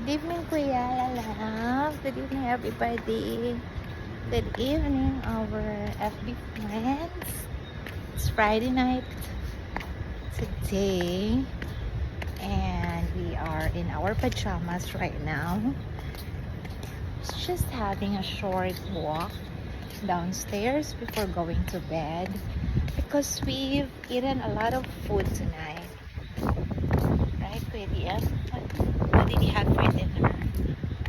Good evening, Kuya Lala. Good evening, everybody. Good evening, our FB friends. It's Friday night today, and we are in our pajamas right now. Just having a short walk downstairs before going to bed because we've eaten a lot of food tonight. Right, Kuya Dian? What did you have for dinner?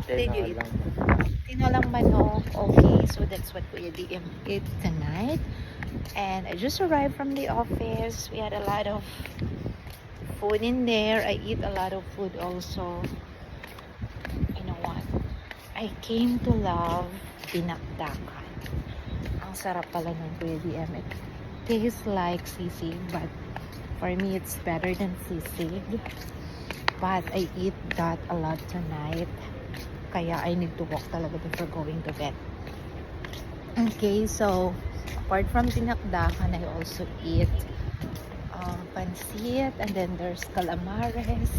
What did you eat? Tinolang manok. Okay, so that's what Kuya DM ate tonight. And I just arrived from the office. We had a lot of food in there. I eat a lot of food also. You know what? I came to love dinakdakan. Ang sarap pala ng Kuya DM. It tastes like sisig, but for me it's better than sisig. But I eat that a lot tonight. Kaya I need to walk talaga before going to bed. Okay, so apart from dinakdakan, I also eat pansit, and then there's calamares,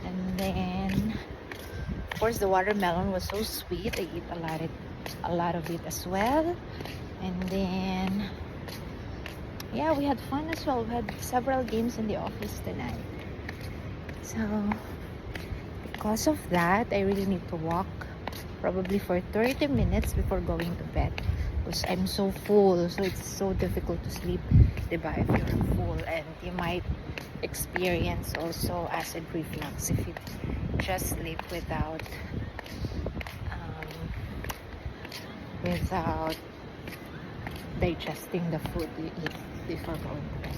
and then of course the watermelon was so sweet. I eat a lot of it as well. And then yeah, we had fun as well. We had several games in the office tonight. So because of that, I really need to walk probably for 30 minutes before going to bed because I'm so full, so it's so difficult to sleep, diba, if you're full. And you might experience also acid reflux if you just sleep without digesting the food you eat before going to bed.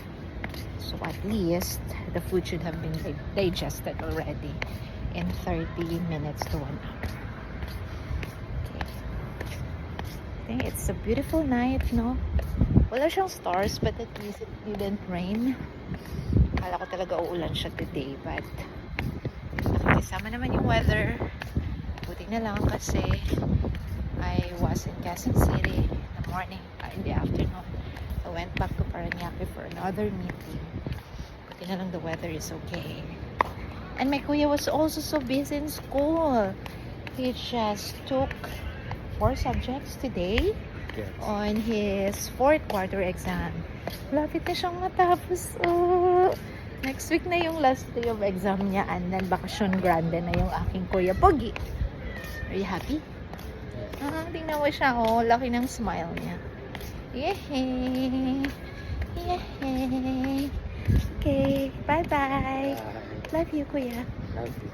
So at least the food should have been digested already in 30 minutes to 1 hour. Okay. I think it's a beautiful night, no? Wala siyang stars, but at least it didn't rain. Kala ko talaga uulan siya today, but nakakasama naman yung weather. Buti na lang kasi I was in Quezon City in the morning, in the afternoon. I went back to Parañaque for another meeting. Buti na lang the weather is okay. And my kuya was also so busy in school. He just took 4 subjects today on his 4th quarter exam. Lapit na siyang matapos. Oh, next week na yung last day of exam niya, and then bakasyon grande na yung aking kuya Pogi. Are you happy? Tingnan mo siya, oh, laki ng smile niya. Yehey! Yehey! Okay, bye-bye! Love you, kuya. Love you.